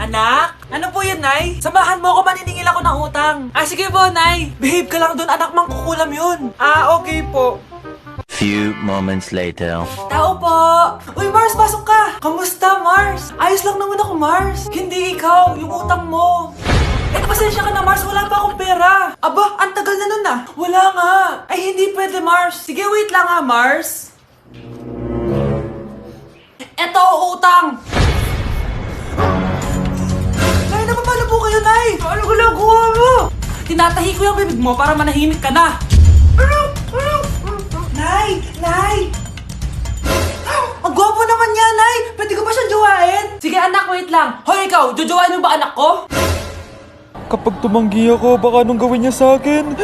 Anak? Ano po yan, Nay? Samahan mo ako, maniningil ako ng utang. Sige po, Nay. Behave ka lang doon, anak, mangkukulam yun. Okay po. Few moments later. Tao po! Uy, Mars, pasok ka! Kamusta, Mars? Ayos lang naman ako, Mars. Hindi ikaw, yung utang mo. Pasensya ka na, Mars. Wala pa akong pera. Aba, ang tagal na nun ah. Wala nga. Ay, hindi pwede, Mars. Sige, wait lang ha, Mars. Eto, utang. Nay, napapalo po kayo, Nay. Ano ginagawa mo? Tinatahi ko yung bibig mo para manahimik ka na. Nay! Nay! Ang gwapo naman niya, Nay! Pwede ko ba siyang jowain? Sige, anak, wait lang. Hoy, ikaw, jojowain mo ba anak ko? Kapag tumanggi ako, baka anong gawin niya sa akin?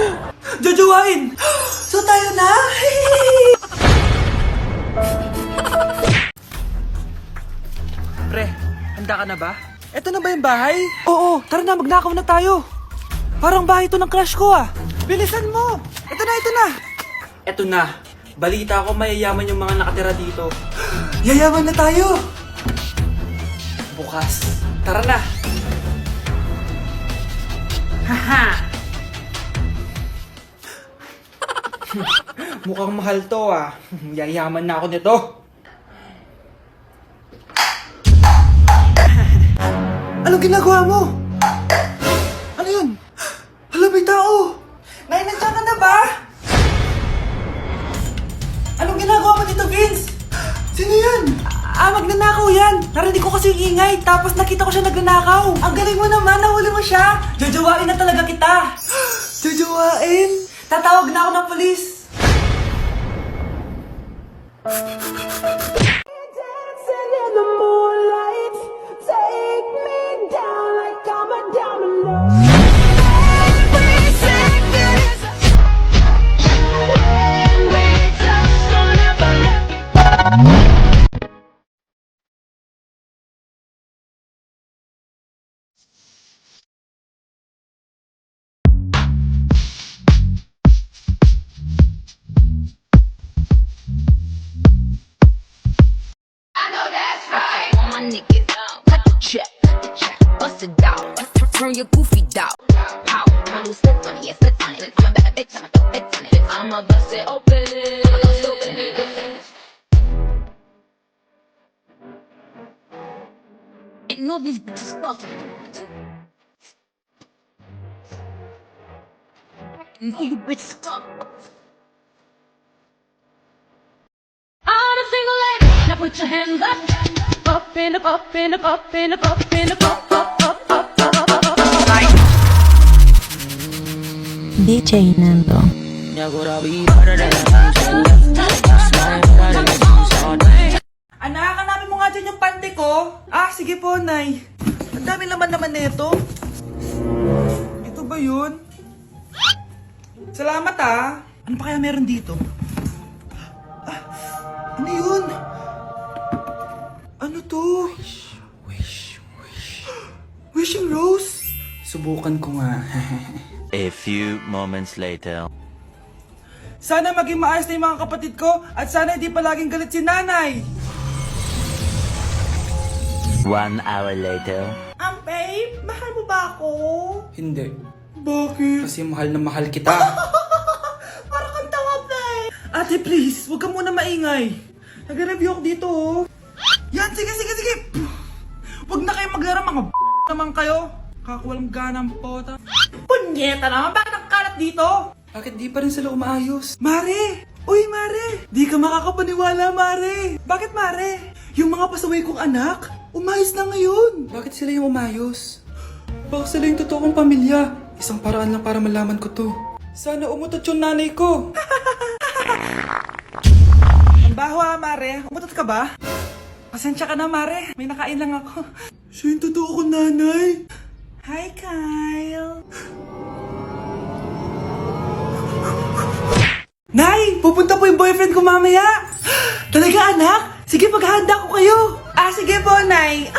Jojowain! So tayo na? Pre, handa ka na ba? Eto na ba yung bahay? Oo, tara na, magnakaw na tayo. Parang bahay to ng crush ko ah. Bilisan mo! Ito na, ito na! Eto na, balita ko mayayaman yung mga nakatira dito. Yayaman na tayo! Bukas, tara na! Haha! Mukhang mahal to ah. Yayaman na ako nito. Anong ginagawa mo? Ano yun? Hala, may tao! Nay, nandiyan ka na ba? Anong ginagawa mo dito, Vince? Sino yan? Magnanakaw yan. Narinig ko kasi yung ingay, tapos nakita ko siya nagnanakaw. Ang galing mo naman, nahuli mo siya. Jojowain na talaga kita. Jojowain? Tatawag na ako ng polis. Niggas, cut the check, bust it down, turn your goofy down. Pow, my new slip on it, yeah, slip on it. I'm a bad bitch, I'm a bitch on it. I'ma bust it open. I'ma go stupid. Ain't no these bitches fucking. No, you bitches fucking. I'm a single lady. Now put your hands up. Up in the up in the up in the up in the up DJ Nando. Anak, hanapin mo nga dyan yung pante ko. Sige po, Nay. Ang dami naman nito. Ito ba yun? Salamat Ano pa kaya meron dito? Ano yun? Ano to? Wishing rose? Subukan ko nga. A few moments later. Sana maging maayos na yung mga kapatid ko at sana hindi palaging galit si nanay. 1 hour later. Babe, mahal mo ba ako? Hindi. Bakit? Kasi mahal na mahal kita. Parang kang tawa, babe. Ate, please, huwag ka muna maingay. Nag-review ako dito, Yan, sige. Huwag na kayo maglaro, mga naman kayo. Kakawalang ganang pota. Punyeta naman, bakit ang kalat dito? Bakit di pa rin sila umaayos? Mare! Uy, Mare! Di ka makakapaniwala, Mare! Bakit, Mare? Yung mga pasaway kong anak, umayos na ngayon. Bakit sila yung umayos? Baka sila yung totoo kong pamilya. Isang paraan lang para malaman ko to. Sana umutot yung nanay ko. Ang baho Mare. Umutot ka ba? Pasensya ka na, Mare. May nakain lang ako. Siya yung totoo kong nanay. Hi, Kyle. Nay! Pupunta po yung boyfriend ko mamaya! Talaga, anak? Sige, paghahanda ko kayo! Sige po, Nay!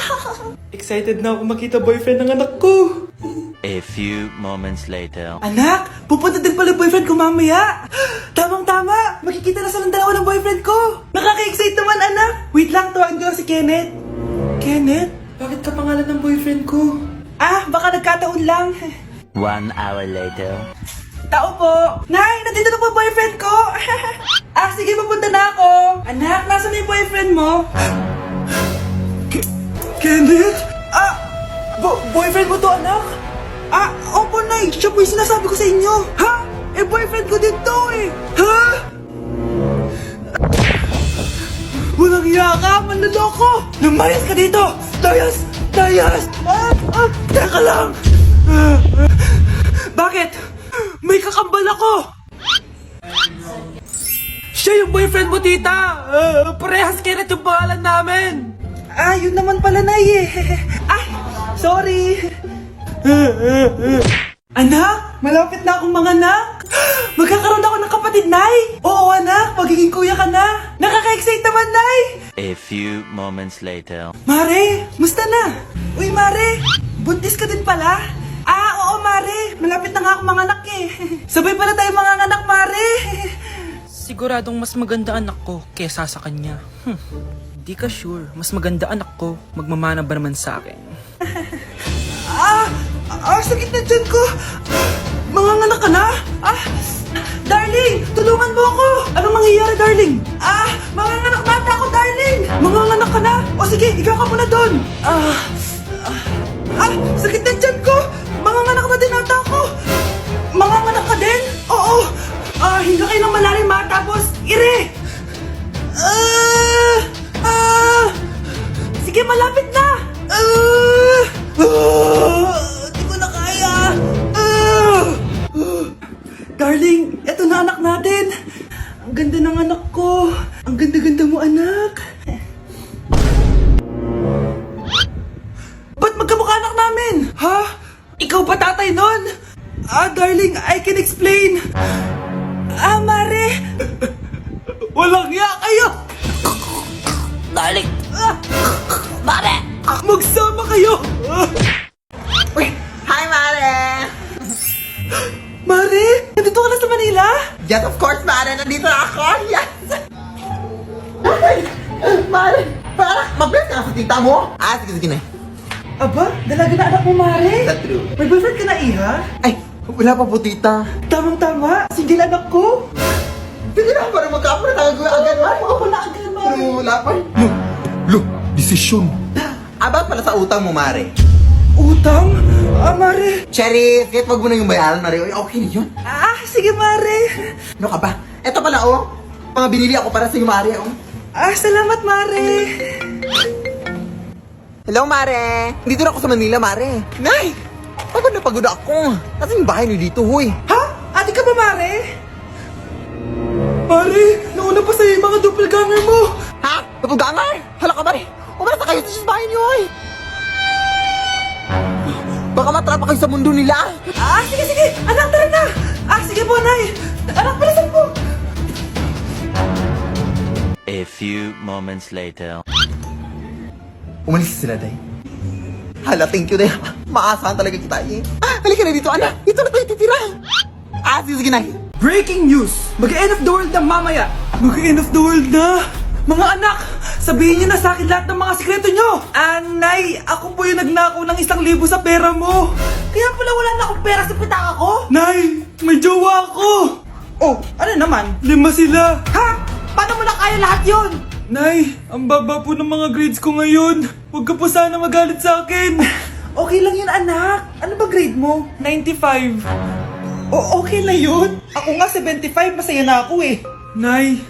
Excited na ako makita boyfriend ng anak ko! A few moments later. Anak! Pupunta din pala yung boyfriend ko mamaya! Tamang-tama! Makikita na silang dalawa ng boyfriend ko! Nakaka-excite naman, anak! Wait lang, tuwaan ko si Kenneth. Kenneth? Bakit ka pangalan ng boyfriend ko? Ah, baka nagkataon lang. 1 hour later. Tao po. Nay, nandito na po boyfriend ko. Ah, sige, papunta na ako. Anak, nasa na yung boyfriend mo? Kenneth? Ah, boyfriend mo to, anak? Ah, opo, Nay. Siya po yung sinasabi ko sa inyo. Ha? Eh, boyfriend ko din to eh. Ha? Walang iya ka, manloloko! Lumayas ka dito! Layas! Layas! Teka lang! Bakit? May kakambal ako! Siya yung boyfriend mo, tita! Parehas Kenneth yung pangalan namin! Ah, yun naman pala, Nay eh. Ay, sorry! Anak, malapit na akong manganak! Magkakaroon ako ng kapatid, Nay! Oo, anak, magiging kuya ka na! Nakaka-excite naman, Nay! A few moments later. Mare, musta na? Uy, Mare, buntis ka din pala? Ah, oo, Mare, malapit na nga akong manganak eh. Sabay pala tayo manganak, Mare! Siguradong mas maganda anak ko kesa sa kanya. Di ka sure, mas maganda anak ko, magmamana ba naman sa akin? Sakit na dyan ko! Manganganak ka na? Darling! Tulungan mo ako! Anong mangyayari, darling? Manganganak na ata ako, darling! Manganganak ka na? O sige, ikaw ka muna doon! Sakit na dyan ko! Manganganak na din ata ako! Manganganak ka din? Oo! Hinga kayo ng malalim ha, tapos ire! Sige, malapit na! Di ko na kaya! Darling, eto na anak natin! Ang ganda ng anak ko! Ang ganda-ganda mo, anak! Ba't magkamukha anak namin? Ha? Ikaw ba tatay nun? Darling, I can explain! Mare! Walang hiya kayo! Darling! Mare! Magsama kayo! Uy! Hi, Mare! Mare! Nandito ka na sa Manila? Yes, of course, Mare! Nandito na ako! Yes! Ay! Mare! Para! Mabilis ka na sa tita mo! Sige na. Aba, dalaga na anak mo, Mare! That's true. May boyfriend ka na, Iha? Ay! Wala pa po, tita. Tamang-tama, single anak ko! Sige na, para magkapura tayo agad, Mare! Oo na agad, Mare! Pero wala pa. Look! Desisyon! About pala sa utang mo, Mare. Utang? Mare! Cherry, kahit wag mo na yung bayaran, Mare. Uy, okay na yun. Sige, Mare! Ano ka ba? Eto pala, oh. Mga binili ako para sa iyo, Mare, oh. Salamat, Mare! Hello, Mare! Dito na ako sa Manila, Mare. Nay! Pagod na pagod ako. Kasi yung bahay niyo dito, huy. Ha? Ate ka ba, Mare? Mare, nauna pa sa'yo yung mga doppelganger mo! Ha? Napugangar? Hala ka, Mare! Umalas na kayo sa bahay niyo, huy! Baka matrapa kayo sa mundo nila. Sige! Anak, tara na! Sige po, Nay! Anak, palisan po! A few moments later. Umalis sila, Day. Hala, thank you, Day. Maasahan talaga kita, eh. Halika na dito, anak. Dito na tayo titira. Sige, Nay. Breaking news! Mag-end of the world na mamaya! Mag-end of the world na! Mga anak! Sabihin niyo na sa akin lahat ng mga sikreto niyo! Nay, ako po yung nagnakaw ng 1,000 sa pera mo! Kaya pala wala na akong pera sa pitaka ko? Nay, may jowa ako! Oh, ano naman? 5 sila! Ha? Paano mo na kaya lahat yon? Nay, ang baba po ng mga grades ko ngayon. Huwag ka po sana magalit sa akin. Okay lang yun, anak. Ano ba grade mo? 95. Okay na yun. Ako nga 75, masaya na ako eh. Nay,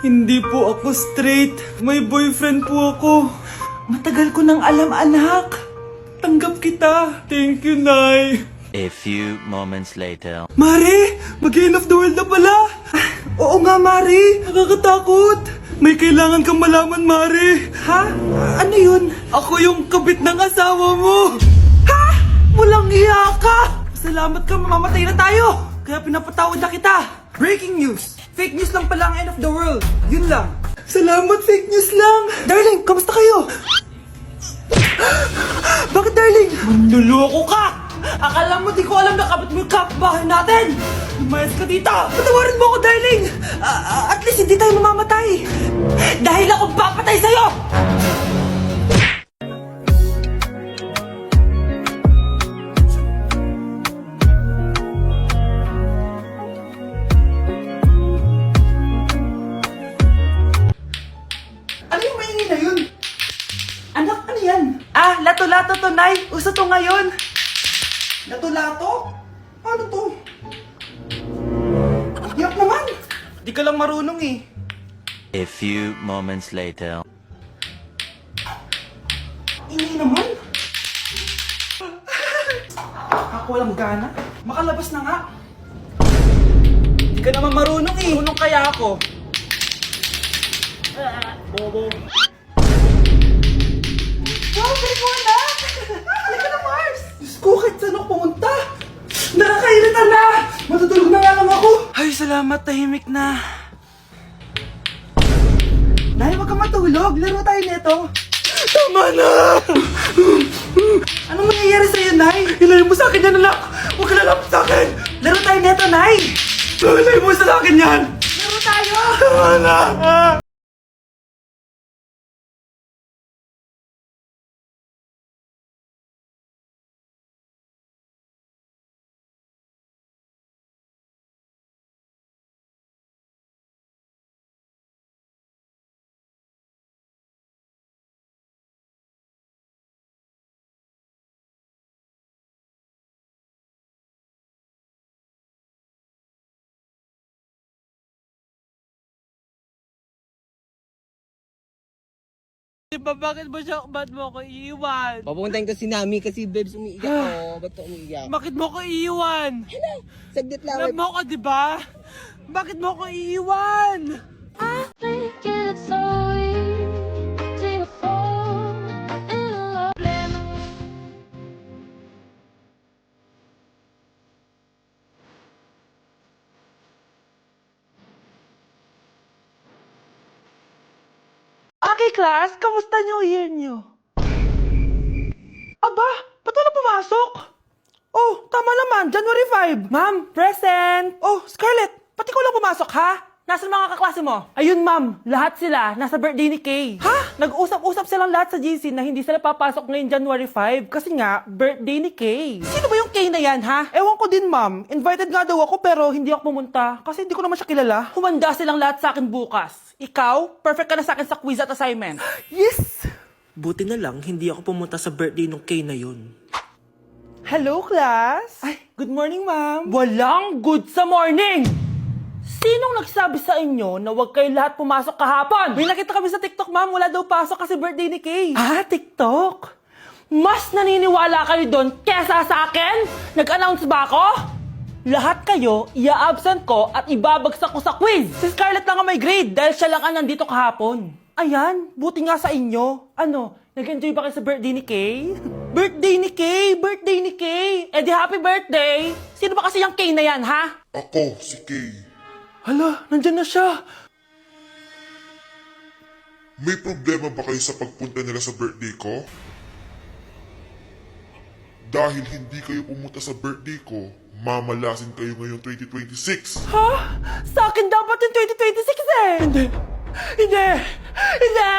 hindi po ako straight. May boyfriend po ako. Matagal ko nang alam, anak. Tanggap kita. Thank you, Nay. A few moments later. Mare, mag-end of the world na pala. Oo nga, Mare. Nakakatakot. May kailangan kang malaman, Mare. Ha? Ano yun? Ako yung kabit ng asawa mo. Ha? Walang iya ka. Salamat ka, mamamatay na tayo. Kaya pinapatawad na kita. Breaking news. Fake news lang pala ang end of the world. Yun lang. Salamat, fake news lang. Darling, kamusta kayo? Bakit, darling? Manluloko ka! Akala mo di ko alam na kapit mo yung kapbahay natin! Lumayas ka dito! Patawarin mo ako, darling! At least hindi tayo mamamatay! Dahil ako papatay sa'yo! Lato-lato to, Nay. Uso to ngayon. Lato-lato? Ano to? Iyak naman. Di ka lang marunong eh. A few moments later. Ingay naman. Ako walang gana. Makalabas na nga. Di ka naman marunong eh. Marunong kaya ako. Bobo. Wow, galing mo na! Halika na, Mars! Diyos ko, kahit saan ako pumunta. Nakakairita na! Matutulog na nga lang ako. Ay, salamat. Tahimik na. Nay, wag ka matulog. Laro tayo nito. Tama na! Anong mangyayari sa'yo, Nay? Ilayo mo sa akin yan, anak! Huwag ka lalapit sa akin! Laro tayo neto, Nay! Ilayo mo sa akin yan! Laro tayo! Tama na! Diba, bakit mo ko iiwan? Papuntahin ko si Nami kasi babes umiiyak ako. Ba't ka umiiyak? Bakit mo ko iiwan? Saglit lang. Alam mo ko, diba? Bakit mo ko iiwan? Think it's so easy to fall in love. Okay, class, kamusta New Year niyo? Aba, ba't wala pumasok? Oh, tama naman, January 5. Ma'am, present! Oh, Scarlett, ba't ikaw lang pumasok, ha? Nasaan mga kaklase mo? Ayun, ma'am, lahat sila nasa birthday ni Kay. Ha? Nag-usap-usap silang lahat sa GC na hindi sila papasok ngayong January 5 kasi nga, birthday ni Kay. Sino ba yung Kay na yan, ha? Ewan ko din, ma'am. Invited nga daw ako pero hindi ako pumunta kasi hindi ko naman siya kilala. Humanda silang lahat sa akin bukas. Ikaw, perfect ka na sa akin sa quiz at assignment. Yes! Buti na lang, hindi ako pumunta sa birthday nung Kay na yun. Hello, class! Ay, good morning, ma'am. Walang good sa morning! Sinong nagsabi sa inyo na huwag kayo lahat pumasok kahapon? May nakita kami sa TikTok, ma'am. Wala daw pasok kasi birthday ni Kay. Ah, TikTok? Mas naniniwala kayo doon kesa sa akin? Nag-announce ba ako? Lahat kayo, ia-absent ko at ibabagsak ko sa quiz. Si Scarlett lang ang may grade dahil siya lang ang nandito kahapon. Ayan, buti nga sa inyo. Ano, nag-enjoy ba kayo sa birthday ni Kay? Birthday ni Kay! Birthday ni Kay! Eh di happy birthday! Sino ba kasi yung Kay na yan, ha? Ako, si Kay. Hala, nandyan na siya. May problema ba kayo sa pagpunta nila sa birthday ko? Dahil hindi kayo pumunta sa birthday ko, mamalasin kayo ngayong 2026. Ha? Sa akin dapat yung 2026 eh! Hindi! Hindi! Hindi!